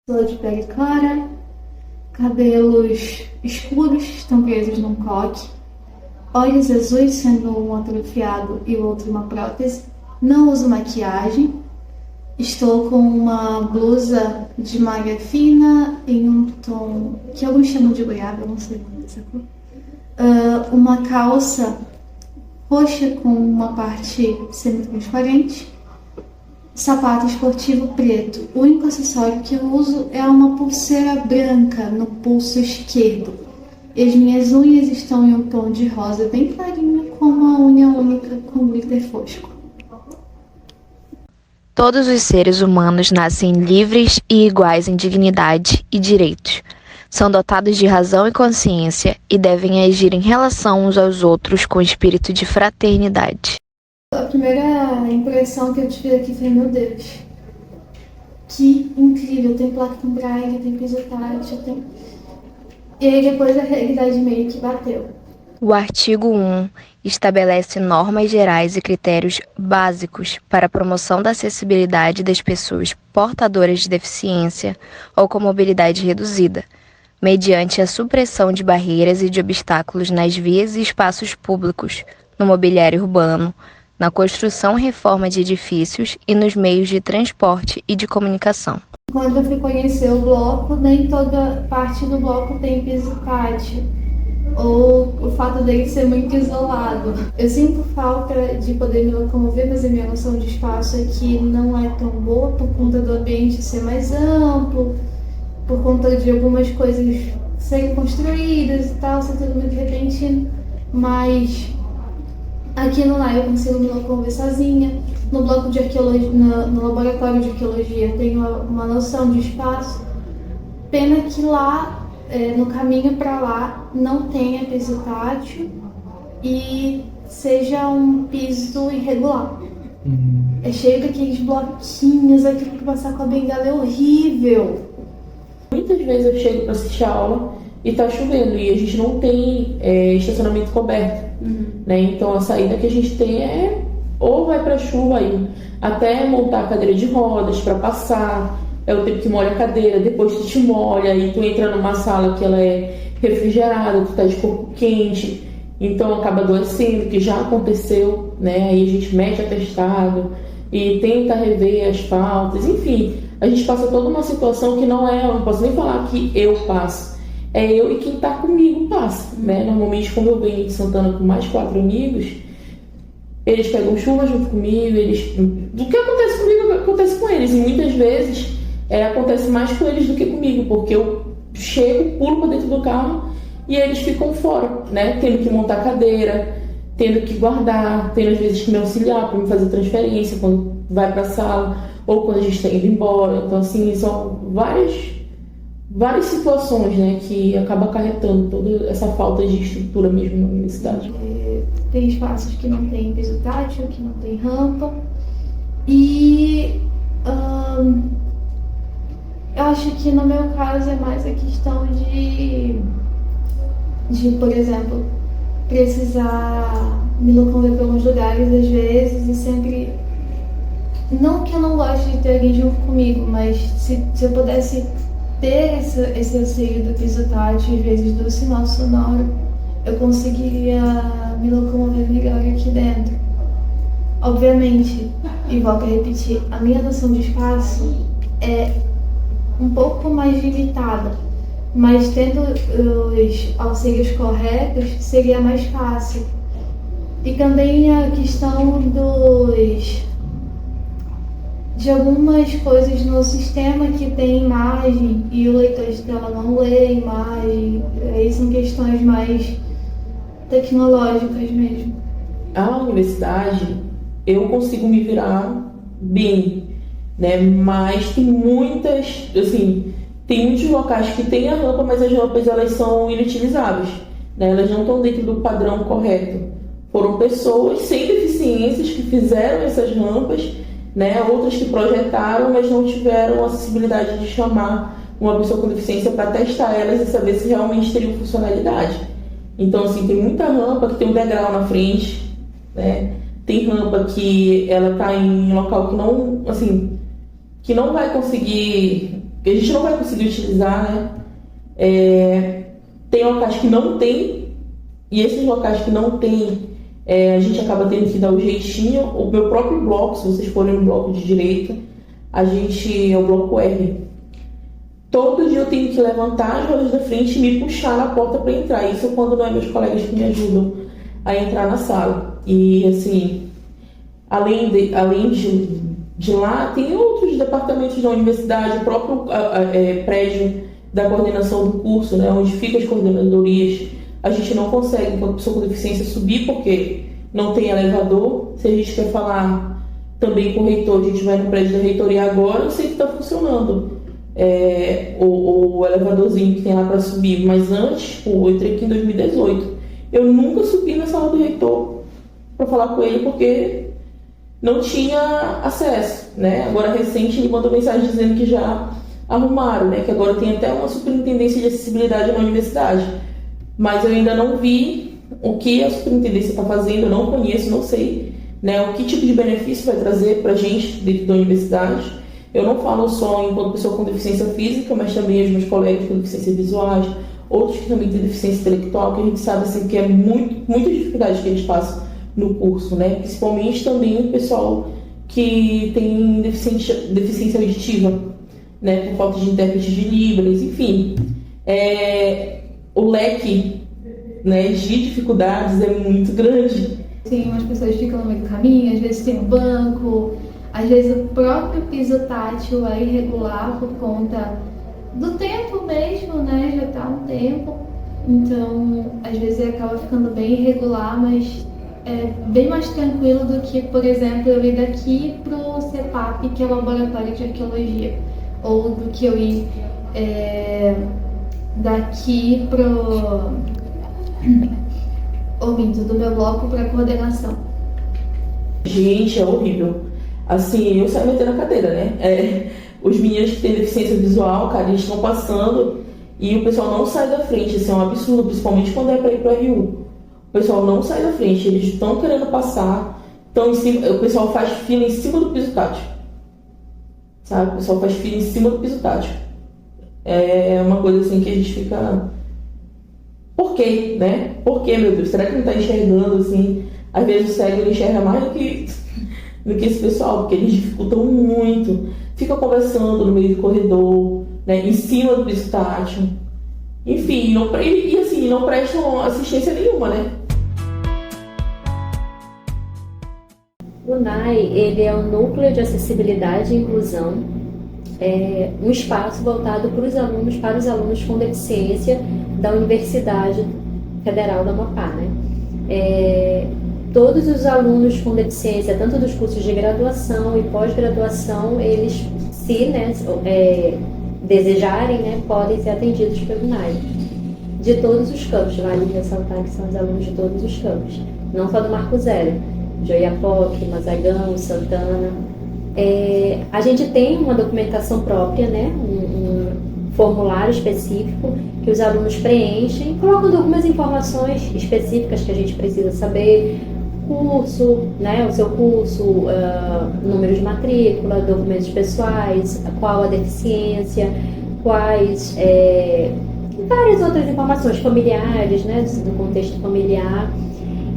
Pessoa de pele clara, cabelos escuros, estão presos num coque, olhos azuis, sendo um atrofiado e o outro uma prótese. Não uso maquiagem. Estou com uma blusa de malha fina em um tom que alguns chamam de goiaba, eu não sei o nome dessa cor. Uma calça roxa com uma parte semi-transparente. Sapato esportivo preto. O único acessório que eu uso é uma pulseira branca no pulso esquerdo. E as minhas unhas estão em um tom de rosa bem clarinho, com uma unha única com glitter fosco. Todos os seres humanos nascem livres e iguais em dignidade e direitos. São dotados de razão e consciência e devem agir em relação uns aos outros com espírito de fraternidade. A primeira impressão que eu tive aqui foi: meu Deus, que incrível, tem placa com braille, tem piso tátil, tem... E aí depois a realidade meio que bateu. O artigo 1 estabelece normas gerais e critérios básicos para a promoção da acessibilidade das pessoas portadoras de deficiência ou com mobilidade reduzida, mediante a supressão de barreiras e de obstáculos nas vias e espaços públicos, no mobiliário urbano, na construção e reforma de edifícios e nos meios de transporte e de comunicação. Quando eu fui conhecer o bloco, nem toda parte do bloco tem piso tátil, ou o fato dele ser muito isolado. Eu sinto falta de poder me locomover, mas a minha noção de espaço aqui não é tão boa por conta do ambiente ser mais amplo, por conta de algumas coisas serem construídas e tal, ser tudo muito repentino. Mas aqui no LAI eu consigo me locomover sozinha. No bloco de arqueologia, no laboratório de arqueologia, eu tenho uma noção de espaço. Pena que lá, no caminho para lá, não tenha piso tátil e seja um piso irregular. É cheio daqueles bloquinhos, aquilo que passar com a bengala é horrível. Muitas vezes eu chego para assistir a aula e tá chovendo e a gente não tem estacionamento coberto, né? Então a saída que a gente tem é ou vai para chuva aí, até montar a cadeira de rodas para passar, é o tempo que molha a cadeira, depois tu te molha e tu entra numa sala que ela é refrigerada, tu tá de corpo quente, então acaba adoecendo, que já aconteceu, né? Aí a gente mete atestado e tenta rever as faltas, enfim, a gente passa toda uma situação que não é, eu não posso nem falar que eu passo, é eu e quem tá comigo passa, né? Normalmente quando eu venho de Santana com mais 4 amigos, eles pegam chuva junto comigo, o que acontece comigo acontece com eles, e muitas vezes acontece mais com eles do que comigo, porque eu chego, pulo para dentro do carro e eles ficam fora, né? Tendo que montar cadeira, tendo que guardar, tendo às vezes que me auxiliar para me fazer transferência quando vai para a sala ou quando a gente está indo embora. Então, assim, são várias situações, né, que acaba acarretando toda essa falta de estrutura mesmo na universidade. Tem espaços que não tem piso tátil, que não tem rampa. E eu acho que no meu caso é mais a questão de por exemplo, precisar me locomover para alguns lugares às vezes e sempre... Não que eu não goste de ter alguém junto comigo, mas se eu pudesse ter esse auxílio do piso tátil, às vezes do sinal sonoro, eu conseguiria me locomover melhor aqui dentro. Obviamente, e volto a repetir, a minha noção de espaço é um pouco mais limitada, mas tendo os auxílios corretos seria mais fácil. E também a questão de algumas coisas no sistema que tem imagem e o leitor de tela não lê a imagem. Aí são questões mais tecnológicas mesmo. A universidade, eu consigo me virar bem, né? Mas tem muitas, assim, tem muitos locais que tem a rampa, mas as rampas elas são inutilizáveis, né? Elas não estão dentro do padrão correto. Foram pessoas sem deficiências que fizeram essas rampas, né? Outras que projetaram, mas não tiveram acessibilidade de chamar uma pessoa com deficiência para testar elas e saber se realmente teriam funcionalidade. Então, assim, tem muita rampa que tem um degrau na frente, né? Tem rampa que ela está em local que não, assim, que não vai conseguir que a gente não vai conseguir utilizar, né? Tem locais que não tem, e esses locais que não tem, a gente acaba tendo que dar o jeitinho. O meu próprio bloco, se vocês forem no bloco de direita, é o bloco R. Todo dia eu tenho que levantar as rodas da frente e me puxar na porta para entrar. Isso quando não é meus colegas que me ajudam a entrar na sala. E assim, além de lá, tem outros departamentos da universidade, o próprio prédio da coordenação do curso, né, onde ficam as coordenadorias. A gente não consegue, enquanto pessoa com deficiência, subir porque não tem elevador. Se a gente quer falar também com o reitor, a gente vai no prédio da reitoria agora, eu sei que está funcionando o elevadorzinho que tem lá para subir, mas antes, eu entrei aqui em 2018, eu nunca subi na sala do reitor para falar com ele porque não tinha acesso, né? Agora, recente, ele mandou mensagem dizendo que já arrumaram, né? Que agora tem até uma superintendência de acessibilidade na universidade, mas eu ainda não vi o que a superintendência está fazendo, eu não conheço, não sei, né, o que tipo de benefício vai trazer para a gente dentro da universidade. Eu não falo só enquanto pessoa com deficiência física, mas também os meus colegas com deficiência visuais, outros que também têm deficiência intelectual, que a gente sabe assim, que é muita dificuldade que eles passam no curso, né? Principalmente também o pessoal que tem deficiência auditiva, né? Por falta de intérprete de Libras, enfim. O leque, né, de dificuldades é muito grande. Sim, umas pessoas ficam no meio do caminho, às vezes tem banco. Às vezes o próprio piso tátil é irregular por conta do tempo mesmo, né? Já tá um tempo. Então, às vezes ele acaba ficando bem irregular, mas é bem mais tranquilo do que, por exemplo, eu ir daqui pro CEPAP, que é o Laboratório de Arqueologia. Ou do que eu ir daqui do meu bloco para coordenação. Gente, é horrível. Assim, eu saio metendo a cadeira, né? Os meninos que têm deficiência visual, cara, eles estão passando e o pessoal não sai da frente. Isso é um absurdo, principalmente quando é para ir para o RU. O pessoal não sai da frente, eles estão querendo passar, estão em cima, o pessoal faz fila em cima do piso tátil. Sabe? O pessoal faz fila em cima do piso tátil. É uma coisa assim que a gente fica... Por quê, né? Por quê, meu Deus? Será que não está enxergando, assim? Às vezes o cego ele enxerga mais do que esse pessoal, porque eles dificultam muito. Fica conversando no meio do corredor, né? Em cima do piso tátil. Enfim, não prestam assistência nenhuma, né? O NAI, ele é o Núcleo de Acessibilidade e Inclusão, um espaço voltado para os alunos com deficiência da Universidade Federal do Amapá, né? Todos os alunos com deficiência, tanto dos cursos de graduação e pós-graduação, eles, se desejarem, né, podem ser atendidos pelo NAI. De todos os campos, vale ressaltar que são os alunos de todos os campos, não só do Marco Zero, de Oiapoque, Mazagão, Santana. A gente tem uma documentação própria, né, um formulário específico que os alunos preenchem, colocam algumas informações específicas que a gente precisa saber, curso, né, o seu curso, número de matrícula, documentos pessoais, qual a deficiência, quais várias outras informações familiares, né, do contexto familiar,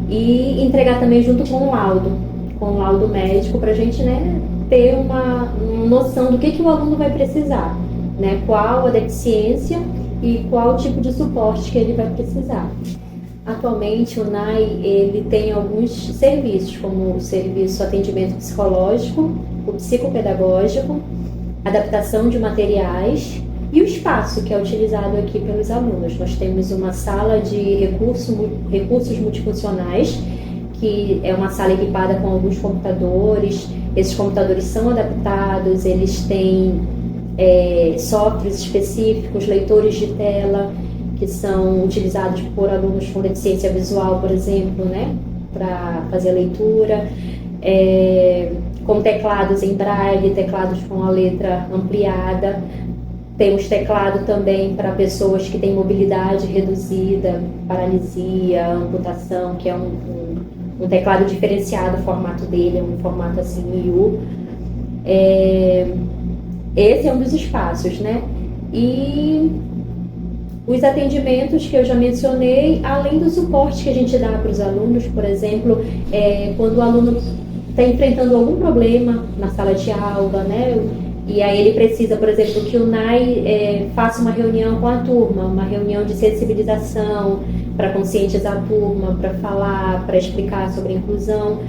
e entregar também junto com o laudo médico, para a gente, né, ter uma noção do que o aluno vai precisar, né, qual a deficiência e qual tipo de suporte que ele vai precisar. Atualmente, o NAI ele tem alguns serviços, como o serviço atendimento psicológico, o psicopedagógico, adaptação de materiais e o espaço que é utilizado aqui pelos alunos. Nós temos uma sala de recursos multifuncionais, que é uma sala equipada com alguns computadores. Esses computadores são adaptados, eles têm softwares específicos, leitores de tela, que são utilizados por alunos com deficiência visual, por exemplo, né, para fazer a leitura, com teclados em braille, teclados com a letra ampliada. Temos teclado também para pessoas que têm mobilidade reduzida, paralisia, amputação, que é um teclado diferenciado, o formato dele é um formato assim, IU. esse é um dos espaços, né? E os atendimentos que eu já mencionei, além do suporte que a gente dá para os alunos, por exemplo, quando o aluno está enfrentando algum problema na sala de aula, né? E aí ele precisa, por exemplo, que o NAI faça uma reunião com a turma, uma reunião de sensibilização para conscientizar a turma, para falar, para explicar sobre a inclusão,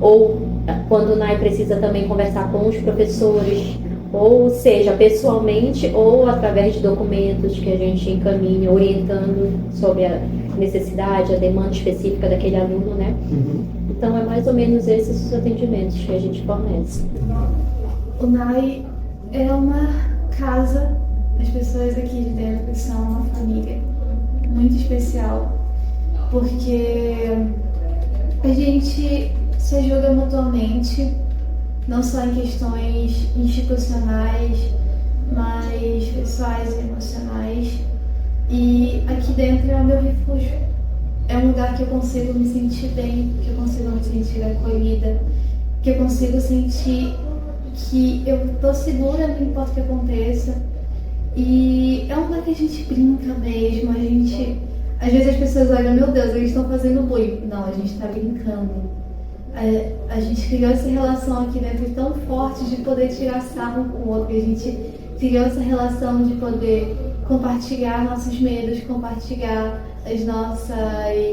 ou quando o NAI precisa também conversar com os professores, ou seja, pessoalmente ou através de documentos que a gente encaminha, orientando sobre a necessidade, a demanda específica daquele aluno, né? Então, é mais ou menos esses os atendimentos que a gente fornece. O NAI é uma casa, as pessoas aqui de dentro são uma família muito especial, porque a gente se ajuda mutuamente, não só em questões institucionais, mas pessoais e emocionais. E aqui dentro é o meu refúgio. É um lugar que eu consigo me sentir bem, que eu consigo me sentir acolhida, que eu consigo sentir que eu tô segura, não importa o que aconteça. E é um lugar que a gente brinca mesmo, às vezes as pessoas olham, meu Deus, eles estão fazendo bullying. Não, a gente tá brincando. A gente criou essa relação aqui dentro tão forte de poder tirar sarro um com o outro. A gente criou essa relação de poder compartilhar nossos medos, compartilhar as nossas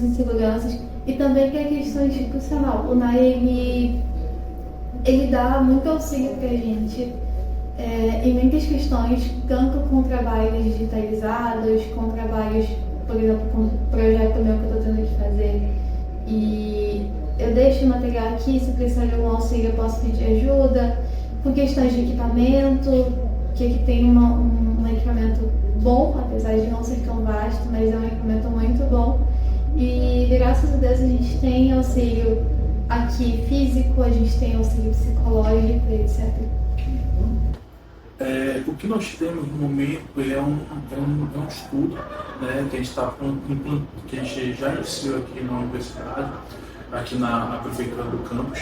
inseguranças. E também que é questão institucional. O NAI, ele dá muito auxílio pra gente em muitas questões, tanto com trabalhos digitalizados, com trabalhos, por exemplo, com o projeto meu que eu estou tendo que fazer. E eu deixo o material aqui, se precisar de algum auxílio eu posso pedir ajuda. Com questões de equipamento, que aqui tem um equipamento bom, apesar de não ser tão vasto, mas é um equipamento muito bom. E graças a Deus a gente tem auxílio aqui físico, a gente tem auxílio psicológico, etc. O que nós temos no momento é um estudo, né, que a gente já iniciou aqui na universidade, aqui na prefeitura do campus,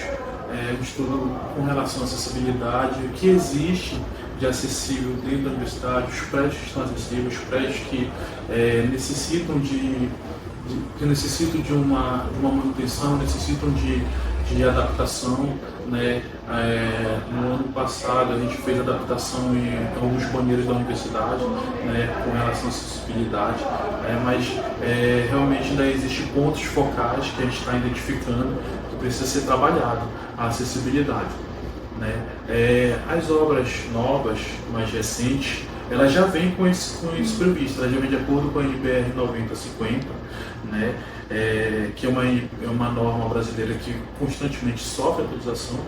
um estudo com relação à acessibilidade, o que existe de acessível dentro da universidade, os prédios que estão acessíveis, os prédios que necessitam de uma manutenção, necessitam de adaptação, né? No ano passado a gente fez adaptação em alguns banheiros da universidade, né, com relação à acessibilidade, mas realmente ainda existem pontos focais que a gente está identificando que precisa ser trabalhado, a acessibilidade, né? As obras novas, mais recentes, elas já vêm com isso previsto, elas já vêm de acordo com a NBR 9050, né? Que é uma norma brasileira que constantemente sofre atualização,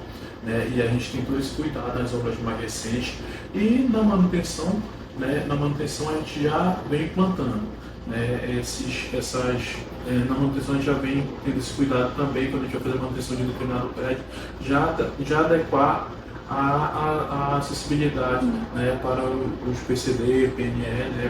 né? E a gente tem todo esse cuidado nas obras mais recentes e na manutenção, né? Na manutenção a gente já vem implantando, né? Na manutenção a gente já vem tendo esse cuidado também, quando a gente vai fazer a manutenção de determinado prédio, já adequar a acessibilidade, né, para os PCD, PNE, né,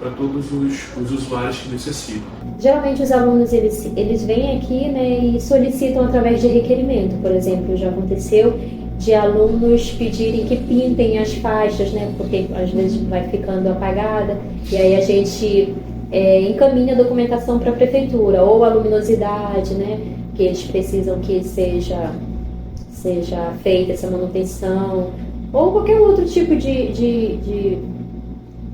para todos os usuários que necessitam. Geralmente os alunos eles vêm aqui, né, e solicitam através de requerimento. Por exemplo, já aconteceu de alunos pedirem que pintem as faixas, né, porque às vezes vai ficando apagada, e aí a gente encaminha a documentação para a prefeitura, ou a luminosidade, né, que eles precisam que seja feita essa manutenção, ou qualquer outro tipo de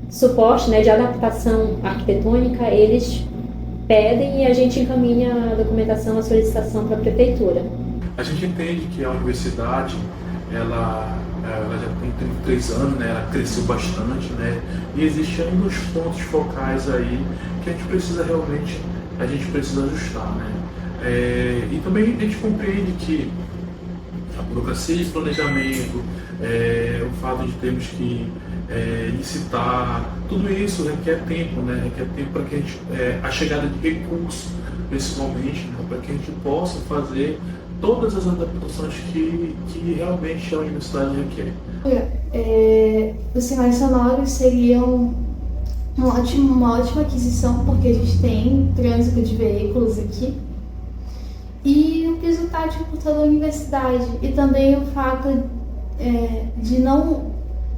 suporte, né, de adaptação arquitetônica, eles pedem e a gente encaminha a documentação, a solicitação para a prefeitura. A gente entende que a universidade, ela já tem 3 anos, né, ela cresceu bastante, né, e existem ainda uns pontos focais aí que a gente precisa ajustar, né. E também a gente compreende que a burocracia de planejamento, o fato de termos que licitar, tudo isso requer tempo, né? Requer tempo para que a chegada de recursos, principalmente, né? Para que a gente possa fazer todas as adaptações que realmente a universidade requer. Os sinais sonoros seriam uma ótima aquisição, porque a gente tem trânsito de veículos aqui. E piso tátil por toda a universidade. E também o fato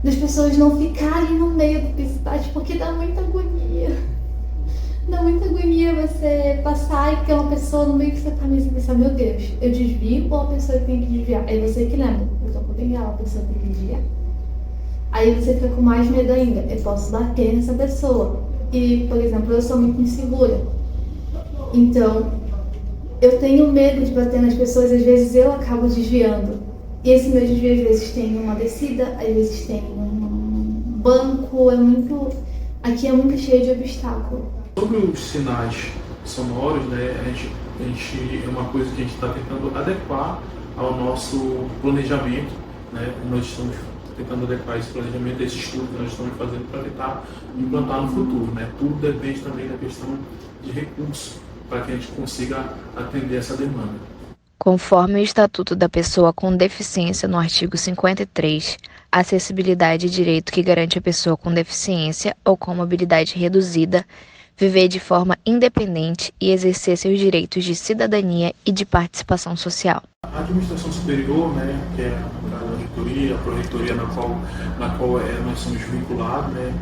das pessoas não ficarem no meio do piso tátil, porque dá muita agonia. Dá muita agonia você passar e ter uma pessoa no meio que você tá mesmo e pensar, meu Deus, eu desvio ou a pessoa tem que desviar? Aí você que lembra, eu tô com bengala, a pessoa tem que desviar. Aí você fica com mais medo ainda, eu posso bater nessa pessoa. E, por exemplo, eu sou muito insegura. Então, eu tenho medo de bater nas pessoas, às vezes eu acabo desviando. E esse meu desvio, às vezes tem uma descida, às vezes tem um banco, aqui é muito cheio de obstáculo. Sobre os sinais sonoros, né, a gente é uma coisa que a gente está tentando adequar ao nosso planejamento, né? Nós estamos tentando adequar esse planejamento, esse estudo que nós estamos fazendo para tentar implantar no futuro, né? Tudo depende também da questão de recursos para que a gente consiga atender essa demanda. Conforme o Estatuto da Pessoa com Deficiência, no artigo 53, a acessibilidade é direito que garante à pessoa com deficiência ou com mobilidade reduzida viver de forma independente e exercer seus direitos de cidadania e de participação social. A administração superior, né, que é a auditoria, a pró-reitoria na qual nós somos vinculados, né,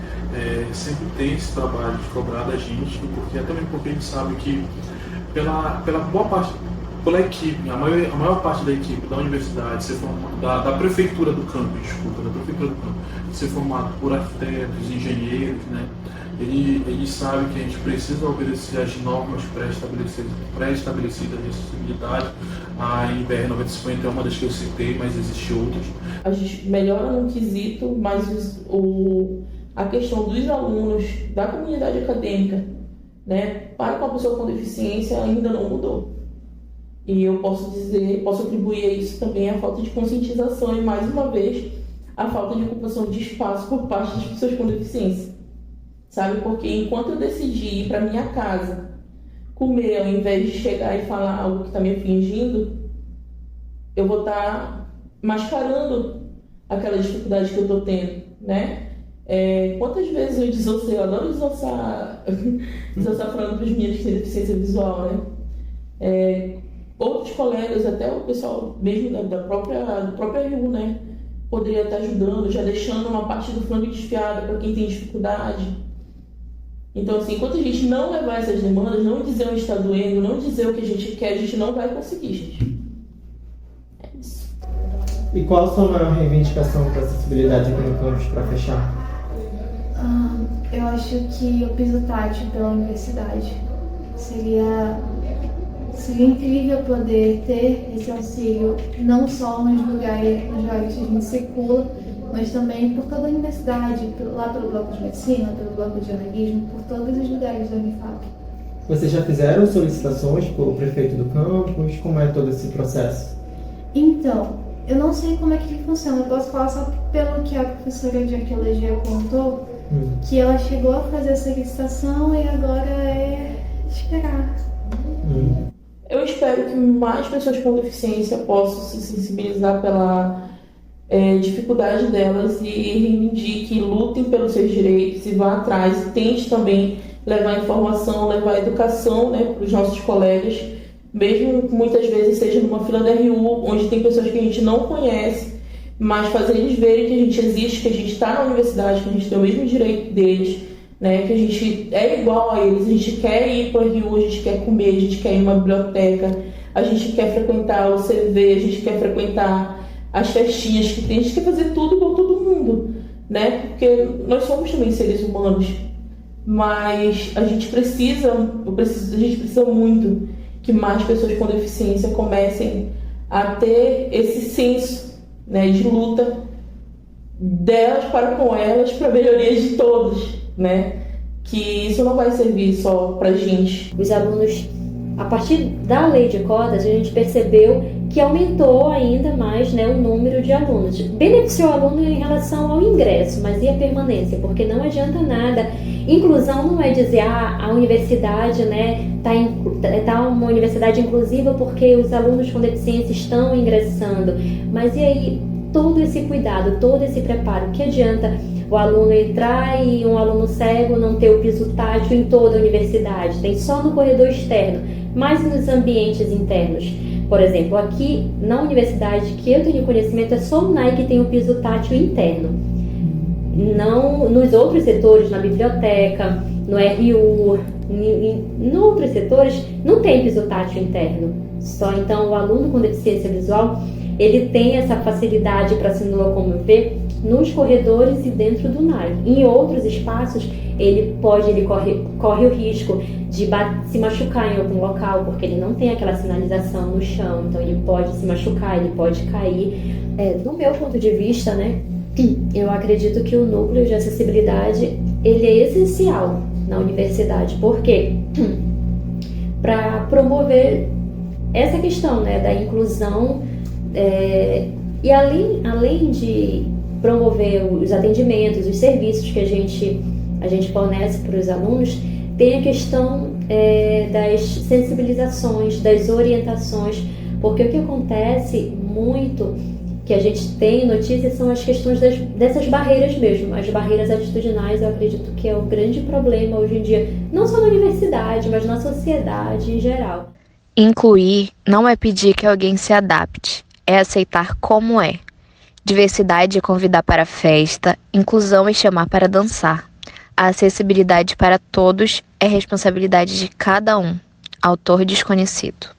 sempre tem esse trabalho de cobrar da gente, também porque a gente sabe que pela boa parte, pela equipe, a maior parte da equipe da universidade, da prefeitura do campus, ser formado por arquitetos, engenheiros, né, ele sabe que a gente precisa obedecer às normas pré-estabelecidas de acessibilidade. A IBR 9050 é uma das que eu citei, mas existem outras. A gente melhora no quesito, mas a questão dos alunos da comunidade acadêmica, né, para com a pessoa com deficiência ainda não mudou. E eu posso atribuir a isso também a falta de conscientização e, mais uma vez, a falta de ocupação de espaço por parte das pessoas com deficiência. Sabe? Porque enquanto eu decidi ir para minha casa comer, ao invés de chegar e falar algo que está me afligindo, eu vou estar mascarando aquela dificuldade que eu estou tendo, né? Quantas vezes eu desossei, eu adoro desossar falando para os meninos que têm deficiência visual, né? Outros colegas, até o pessoal mesmo do própria RU, né? Poderia estar ajudando, já deixando uma parte do frango desfiada para quem tem dificuldade. Então, assim, enquanto a gente não levar essas demandas, não dizer onde está doendo, não dizer o que a gente quer, a gente não vai conseguir, gente. É isso. E qual a sua maior reivindicação para a acessibilidade aqui no campus, para fechar? Eu acho que o piso tátil pela universidade seria incrível poder ter esse auxílio, não só nos lugares que a gente circula, mas também por toda a universidade, lá pelo bloco de medicina, pelo bloco de jornalismo, por todos os lugares da Unifap. Vocês já fizeram solicitações para o prefeito do campus? Como é todo esse processo? Então, eu não sei como é que funciona, eu posso falar só pelo que a professora de arqueologia contou, que ela chegou a fazer a solicitação e agora é esperar. Eu espero que mais pessoas com deficiência possam se sensibilizar pela dificuldade delas e reivindiquem, lutem pelos seus direitos e vá atrás e tente também levar informação, levar educação, né, para os nossos colegas, mesmo que muitas vezes seja numa fila da RU, onde tem pessoas que a gente não conhece, mas fazer eles verem que a gente existe, que a gente está na universidade, que a gente tem o mesmo direito deles, né, que a gente é igual a eles, a gente quer ir para a RU, a gente quer comer, a gente quer ir em uma biblioteca, a gente quer frequentar o CV, a gente quer frequentar as festinhas que tem, a gente quer fazer tudo igual todo mundo, né, porque nós somos também seres humanos, mas a gente precisa muito que mais pessoas com deficiência comecem a ter esse senso, né, de luta delas para com elas, para a melhoria de todos, né? Que isso não vai servir só para gente. Os alunos, a partir da lei de cotas, a gente percebeu que aumentou ainda mais, né, o número de alunos. Beneficiou o aluno em relação ao ingresso, mas e a permanência? Porque não adianta nada. Inclusão não é dizer a universidade, né, tá uma universidade inclusiva porque os alunos com deficiência estão ingressando. Mas e aí todo esse cuidado, todo esse preparo? Que adianta o aluno entrar e um aluno cego não ter o piso tátil em toda a universidade? Tem só no corredor externo, mas nos ambientes internos. Por exemplo, aqui na universidade que eu tenho conhecimento é só o NAI que tem o piso tátil interno. Não nos outros setores, na biblioteca, no RU, em outros setores, não tem piso tátil interno. Só então o aluno com deficiência visual, ele tem essa facilidade para se locomover nos corredores e dentro do NAI. Em outros espaços, ele corre o risco de se machucar em algum local, porque ele não tem aquela sinalização no chão, então ele pode se machucar, ele pode cair. Do meu ponto de vista, né, eu acredito que o núcleo de acessibilidade ele é essencial na universidade. Por quê? Para promover essa questão, né, da inclusão e além de promover os atendimentos, os serviços que a gente fornece para os alunos, tem a questão das sensibilizações, das orientações, porque o que acontece muito, que a gente tem notícias, são as questões dessas barreiras mesmo, as barreiras atitudinais. Eu acredito que é o grande problema hoje em dia, não só na universidade, mas na sociedade em geral. Incluir não é pedir que alguém se adapte, é aceitar como é. Diversidade é convidar para a festa, inclusão é chamar para dançar. A acessibilidade para todos é responsabilidade de cada um. Autor desconhecido.